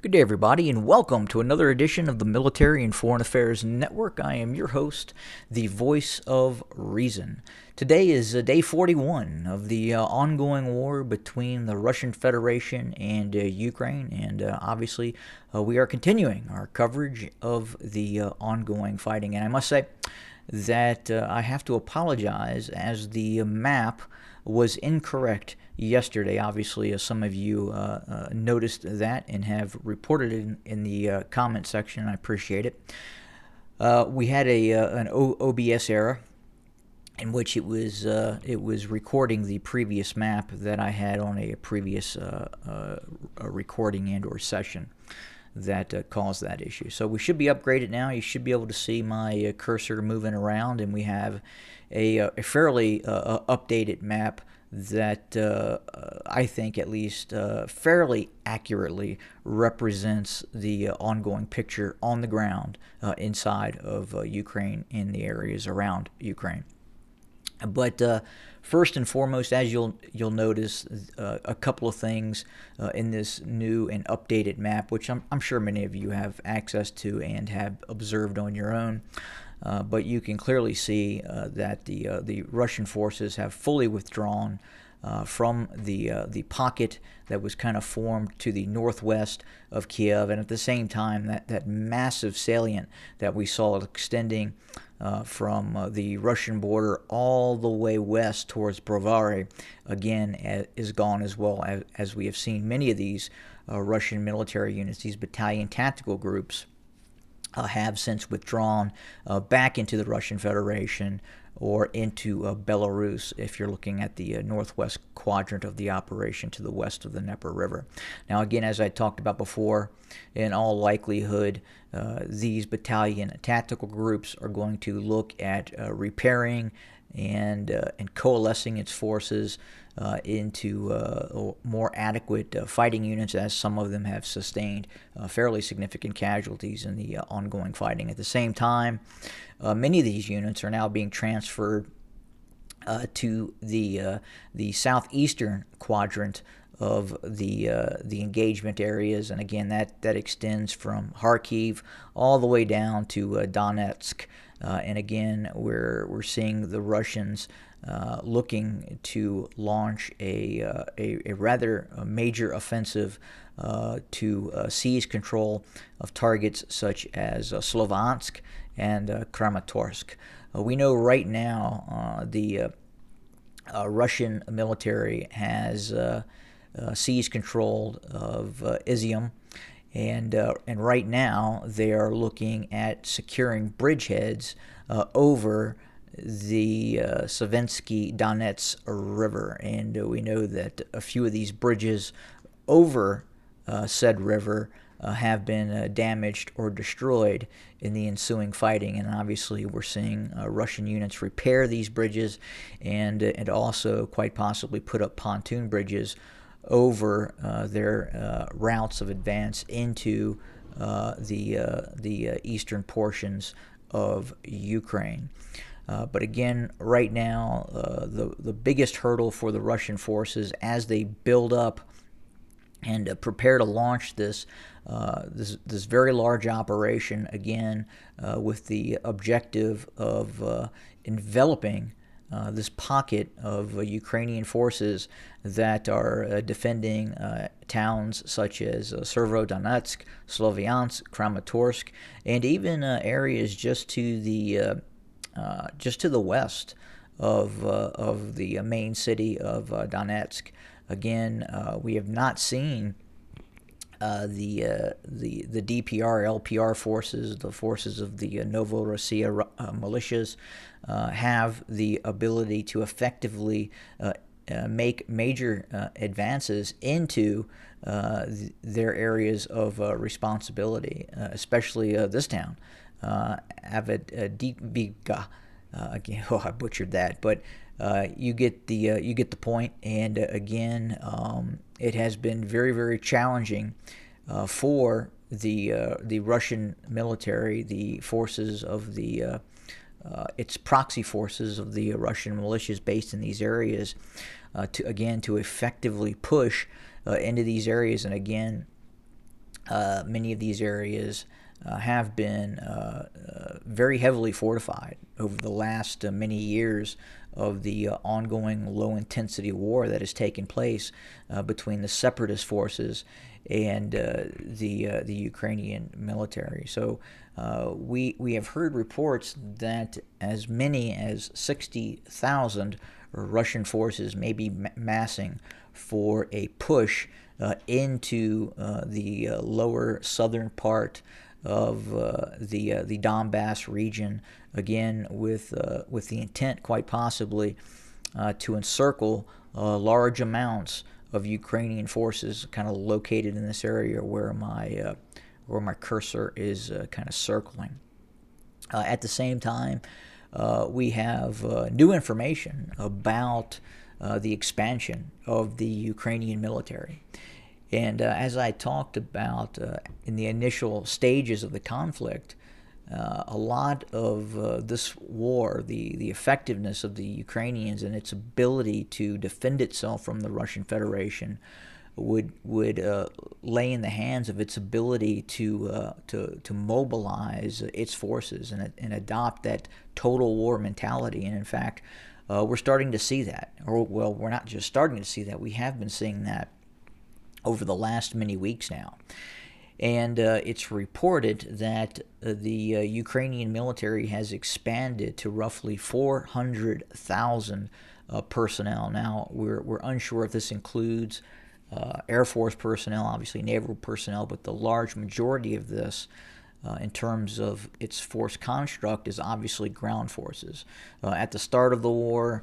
Good day, everybody, and welcome to another edition of the Military and Foreign Affairs Network. I am your host, the voice of reason. Today is day 41 of the ongoing war between the Russian Federation and Ukraine, and obviously we are continuing our coverage of the ongoing fighting. And I must say that I have to apologize as the map was incorrect yesterday. Obviously, some of you noticed that and have reported it in the comment section. I appreciate it. We had an OBS error in which it was recording the previous map that I had on a previous recording and/or session that caused that issue. So we should be upgraded now. You should be able to see my cursor moving around, and we have a fairly updated map that I think at least fairly accurately represents the ongoing picture on the ground inside of Ukraine in the areas around Ukraine. But first and foremost, as you'll notice, a couple of things in this new and updated map, which I'm sure many of you have access to and have observed on your own. But you can clearly see that the Russian forces have fully withdrawn from the pocket that was kind of formed to the northwest of Kiev, and at the same time that massive salient that we saw extending from the Russian border all the way west towards Brovary, again, is gone as well, as we have seen many of these Russian military units, these battalion tactical groups, have since withdrawn back into the Russian Federation or into Belarus, if you're looking at the northwest quadrant of the operation to the west of the Dnieper River. Now, again, as I talked about before, in all likelihood, these battalion tactical groups are going to look at repairing and coalescing its forces into more adequate fighting units, as some of them have sustained fairly significant casualties in the ongoing fighting. At the same time, many of these units are now being transferred to the southeastern quadrant of the engagement areas, and again that extends from Kharkiv all the way down to Donetsk. And again, we're seeing the Russians looking to launch a rather major offensive to seize control of targets such as Sloviansk and Kramatorsk. We know right now the Russian military has seized control of Izium. And right now they are looking at securing bridgeheads over the Savensky Donets River. And we know that a few of these bridges over said river have been damaged or destroyed in the ensuing fighting. And obviously we're seeing Russian units repair these bridges and also quite possibly put up pontoon bridges over their routes of advance into the eastern portions of Ukraine. But again, right now, the biggest hurdle for the Russian forces as they build up and prepare to launch this very large operation, again, with the objective of enveloping this pocket of Ukrainian forces that are defending towns such as Severodonetsk, Sloviansk, Kramatorsk, and even areas just to the west of the main city of Donetsk. Again, we have not seen the DPR, LPR forces, the forces of the Novorossiya militias, have the ability to effectively make major advances into their areas of responsibility, especially this town, Avdiivka. Again, I butchered that, but you get the point. And again, it has been very, very challenging for the Russian military, the forces of the its proxy forces of the Russian militias based in these areas, to effectively push into these areas. And again, Many of these areas have been very heavily fortified over the last many years of the ongoing low-intensity war that has taken place between the separatist forces and the Ukrainian military. So we have heard reports that as many as 60,000 Russian forces may be massing for a push into the lower southern part of the Donbass region, again with the intent, quite possibly, to encircle large amounts of Ukrainian forces, kind of located in this area where my cursor is kind of circling. At the same time, we have new information about the expansion of the Ukrainian military. And as I talked about in the initial stages of the conflict, a lot of this war, the effectiveness of the Ukrainians and its ability to defend itself from the Russian Federation, would lay in the hands of its ability to mobilize its forces and adopt that total war mentality. And in fact, we're starting to see that. Or, well, we're not just starting to see that. We have been seeing that over the last many weeks now. And it's reported that the Ukrainian military has expanded to roughly 400,000 personnel. Now, we're unsure if this includes Air Force personnel, obviously naval personnel, but the large majority of this, in terms of its force construct, is obviously ground forces. At the start of the war,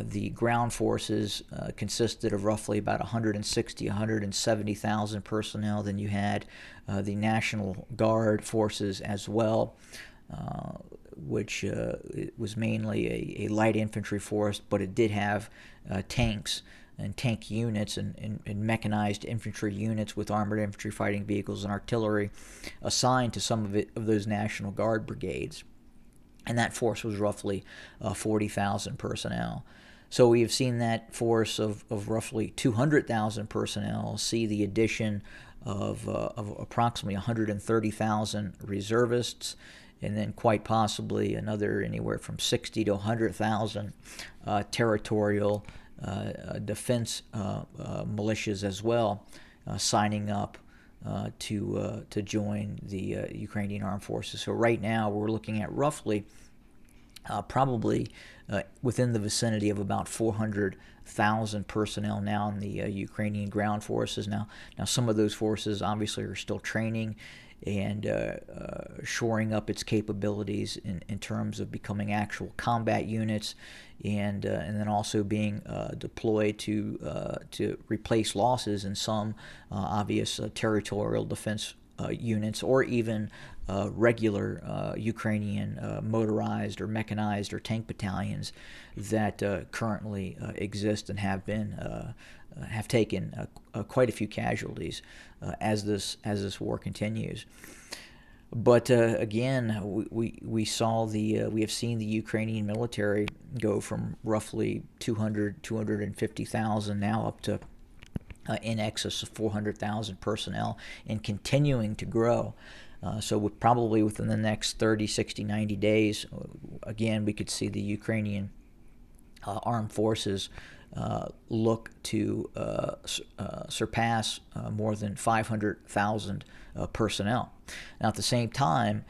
the ground forces consisted of roughly about 160,000, 170,000 personnel. Then you had the National Guard forces as well, which was mainly a light infantry force, but it did have tanks and tank units and mechanized infantry units with armored infantry fighting vehicles and artillery assigned to some of those National Guard brigades. And that force was roughly 40,000 personnel. So we have seen that force of roughly 200,000 personnel see the addition of approximately 130,000 reservists, and then quite possibly another anywhere from 60 to 100,000 territorial defense militias as well, signing up to join the Ukrainian armed forces. So right now we're looking at roughly probably within the vicinity of about 400,000 personnel now in the Ukrainian ground forces. Now some of those forces obviously are still training and shoring up its capabilities in terms of becoming actual combat units, and then also being deployed to replace losses in some obvious territorial defense units, or even regular Ukrainian motorized or mechanized or tank battalions that currently exist and have taken quite a few casualties as this war continues. But again, we have seen the Ukrainian military go from roughly 250,000 now up to in excess of 400,000 personnel, and continuing to grow. So probably within the next 30, 60, 90 days, again, we could see the Ukrainian armed forces look to surpass more than 500,000 personnel. Now, at the same time,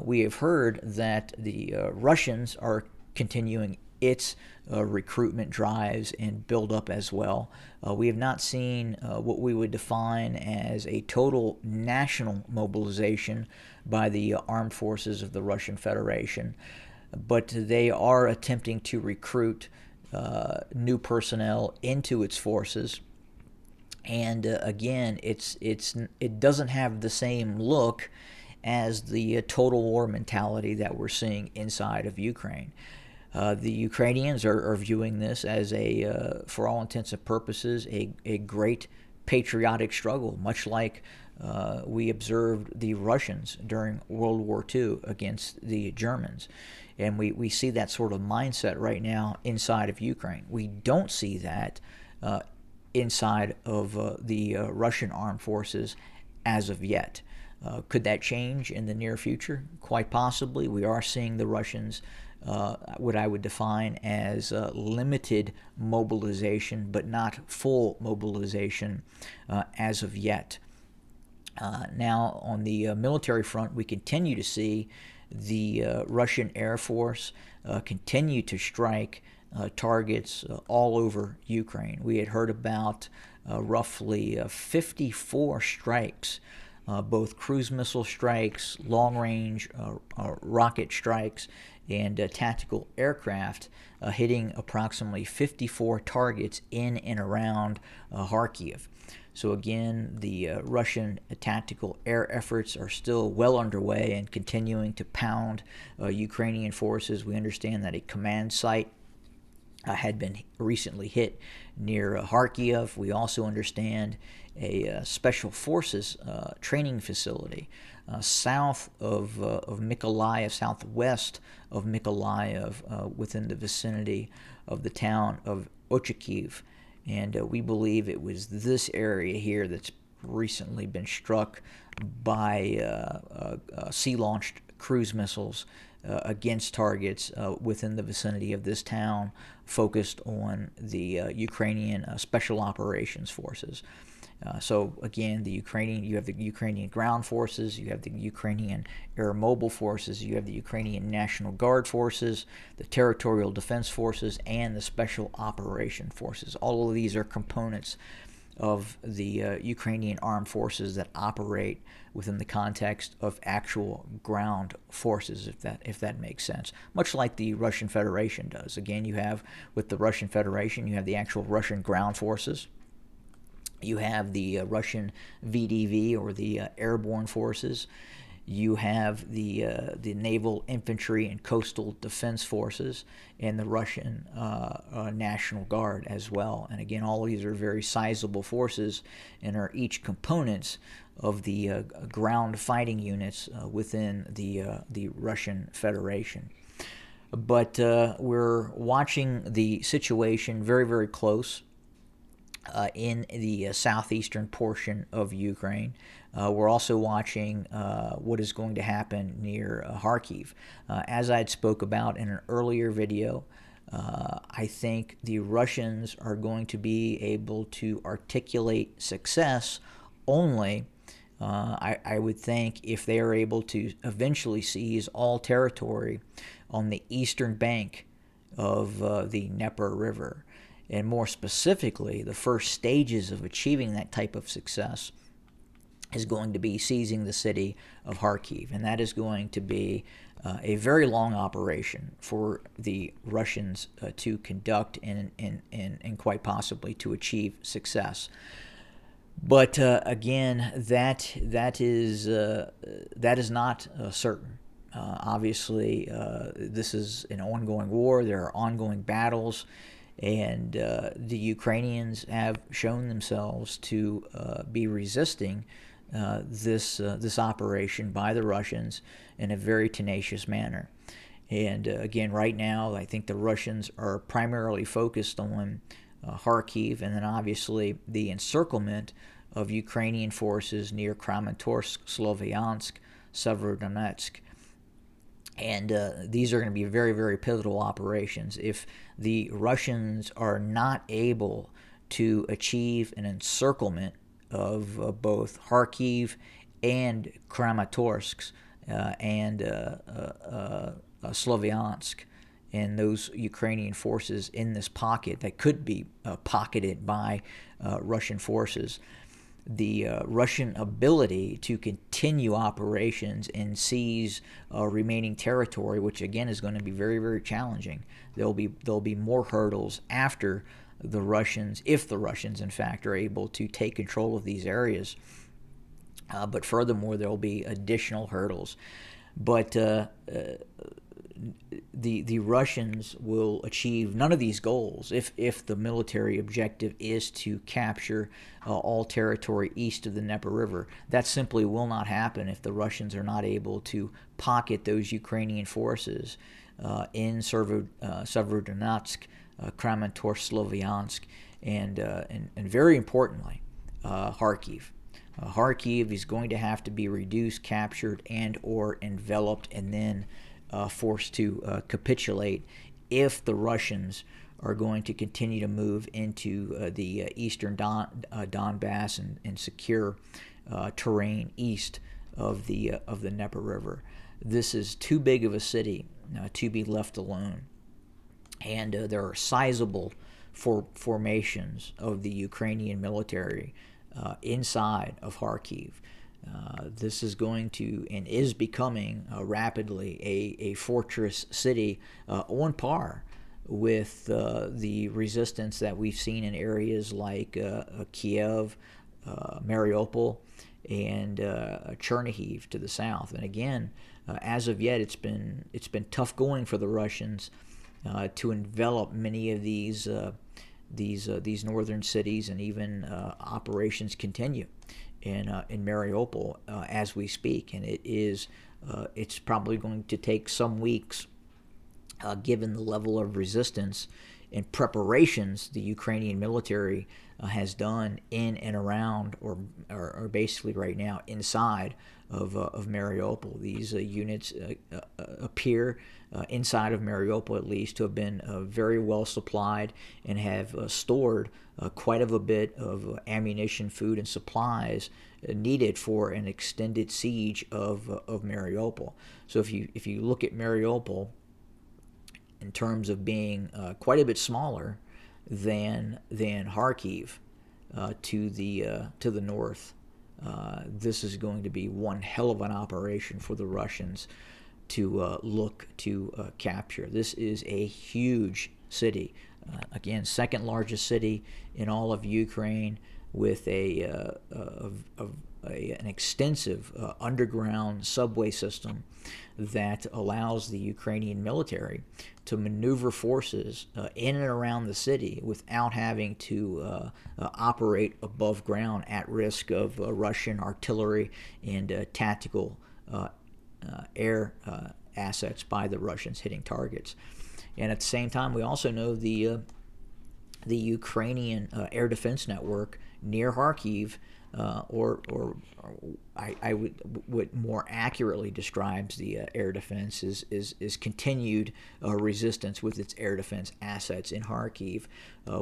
we have heard that the Russians are continuing its recruitment drives and build up as well. We have not seen what we would define as a total national mobilization by the armed forces of the Russian Federation, but they are attempting to recruit new personnel into its forces. And again, it doesn't have the same look as the total war mentality that we're seeing inside of Ukraine. The Ukrainians are viewing this as for all intents and purposes, a great patriotic struggle, much like we observed the Russians during World War II against the Germans. And we see that sort of mindset right now inside of Ukraine. We don't see that inside of the Russian armed forces as of yet. Could that change in the near future? Quite possibly. We are seeing the Russians, what I would define as limited mobilization, but not full mobilization as of yet. Now, on the military front, we continue to see the Russian Air Force continue to strike targets all over Ukraine. We had heard about roughly 54 strikes, both cruise missile strikes, long-range rocket strikes, and tactical aircraft hitting approximately 54 targets in and around Kharkiv. So again, the Russian tactical air efforts are still well underway and continuing to pound Ukrainian forces. We understand that a command site had been recently hit near Kharkiv. We also understand a special forces training facility south of Mykolaiv, southwest of Mykolaiv, within the vicinity of the town of Ochakiv. And we believe it was this area here that's recently been struck by sea-launched cruise missiles against targets within the vicinity of this town, focused on the Ukrainian Special Operations Forces. So again, you have the Ukrainian ground forces, you have the Ukrainian air mobile forces, you have the Ukrainian National Guard forces, the Territorial Defense Forces, and the Special Operation Forces. All of these are components of the Ukrainian armed forces that operate within the context of actual ground forces, if that makes sense. Much like the Russian Federation does. Again, you have with the Russian Federation, you have the actual Russian ground forces. You have the Russian VDV, or the airborne forces. You have the naval infantry and coastal defense forces, and the Russian National Guard as well. And again, all of these are very sizable forces and are each components of the ground fighting units within the Russian Federation. But we're watching the situation very, very close. In the southeastern portion of Ukraine. We're also watching what is going to happen near Kharkiv. As I had spoke about in an earlier video, I think the Russians are going to be able to articulate success only, I would think, if they are able to eventually seize all territory on the eastern bank of the Dnieper River. And more specifically, the first stages of achieving that type of success is going to be seizing the city of Kharkiv. And that is going to be a very long operation for the Russians to conduct and quite possibly to achieve success. But again, that is not certain. Obviously, this is an ongoing war. There are ongoing battles. And the Ukrainians have shown themselves to be resisting this operation by the Russians in a very tenacious manner. And again, right now, I think the Russians are primarily focused on Kharkiv, and then obviously the encirclement of Ukrainian forces near Kramatorsk, Sloviansk, Severodonetsk. And these are going to be very, very pivotal operations. If the Russians are not able to achieve an encirclement of both Kharkiv and Kramatorsk and Sloviansk, and those Ukrainian forces in this pocket that could be pocketed by Russian forces, the Russian ability to continue operations and seize remaining territory, which again is going to be very, very challenging. There'll be more hurdles after the Russians, if the Russians in fact are able to take control of these areas. But furthermore, there will be additional hurdles. But the Russians will achieve none of these goals if the military objective is to capture all territory east of the Dnieper River. That simply will not happen if the Russians are not able to pocket those Ukrainian forces in Severodonetsk, Kramatorsk, Sloviansk, and very importantly, Kharkiv. Kharkiv is going to have to be reduced, captured, and or enveloped, and then forced to capitulate if the Russians are going to continue to move into the eastern Donbass and secure terrain east of the Dnieper River. This is too big of a city to be left alone, and there are sizable formations of the Ukrainian military inside of Kharkiv. This is going to and is becoming rapidly a fortress city on par with the resistance that we've seen in areas like Kiev, Mariupol, and Chernihiv to the south. And again, as of yet, it's been tough going for the Russians to envelop many of these northern cities, and even operations continue in Mariupol as we speak. And it's probably going to take some weeks, given the level of resistance and preparations the Ukrainian military has done in and around, or basically right now inside of Mariupol. These units appear inside of Mariupol, at least, to have been very well supplied and have stored quite a bit of ammunition, food, and supplies needed for an extended siege of Mariupol. So if you look at Mariupol in terms of being quite a bit smaller than Kharkiv to the north, this is going to be one hell of an operation for the Russians to look to capture. This is a huge city, again, second largest city in all of Ukraine, with an extensive underground subway system that allows the Ukrainian military to maneuver forces in and around the city without having to operate above ground at risk of Russian artillery and tactical air assets by the Russians hitting targets. And at the same time, we also know the Ukrainian air defense network near Kharkiv, or I would more accurately describes the air defense is continued resistance with its air defense assets in Kharkiv.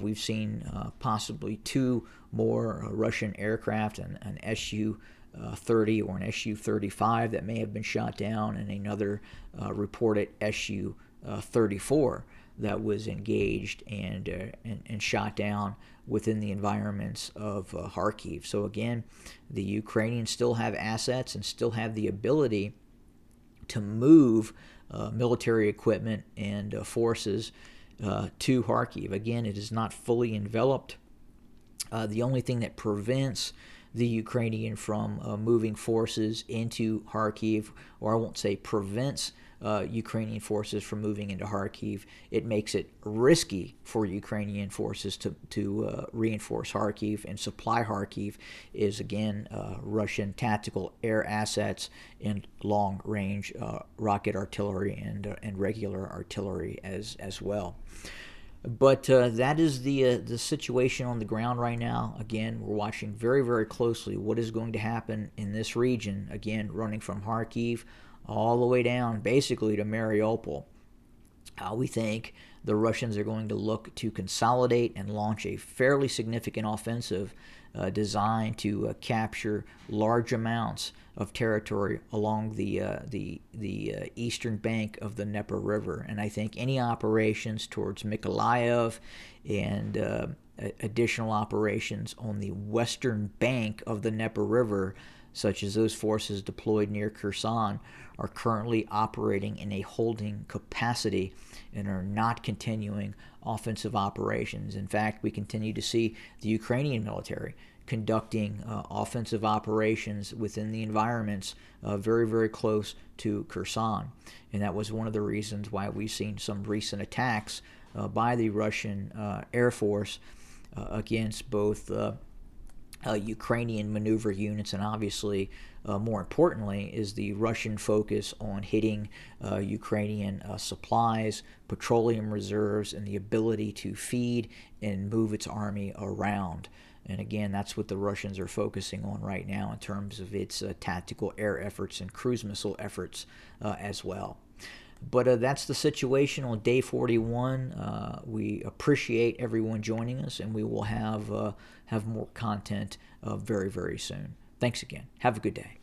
We've seen possibly two more Russian aircraft, an Su-30 or an Su-35 that may have been shot down, and another reported Su-34 that was engaged and shot down within the environments of Kharkiv. So again, the Ukrainians still have assets and still have the ability to move military equipment and forces to Kharkiv. Again, it is not fully enveloped. The only thing that prevents the Ukrainian from moving forces into Kharkiv, or I won't say prevents Ukrainian forces from moving into Kharkiv, it makes it risky for Ukrainian forces to reinforce Kharkiv and supply Kharkiv, is again Russian tactical air assets and long-range rocket artillery and regular artillery as well. But that is the situation on the ground right now. Again, we're watching very, very closely what is going to happen in this region, again, running from Kharkiv all the way down basically to Mariupol. We think the Russians are going to look to consolidate and launch a fairly significant offensive designed to capture large amounts of territory along the eastern bank of the Dnieper River. And I think any operations towards Mykolaiv and additional operations on the western bank of the Dnieper River, such as those forces deployed near Kherson, are currently operating in a holding capacity and are not continuing offensive operations. In fact, we continue to see the Ukrainian military conducting offensive operations within the environments very, very close to Kherson. And that was one of the reasons why we've seen some recent attacks by the Russian Air Force against both Ukrainian maneuver units, and obviously, more importantly, is the Russian focus on hitting Ukrainian supplies, petroleum reserves, and the ability to feed and move its army around. And again, that's what the Russians are focusing on right now in terms of its tactical air efforts and cruise missile efforts as well. But that's the situation on day 41. We appreciate everyone joining us, and we will have more content very, very soon. Thanks again. Have a good day.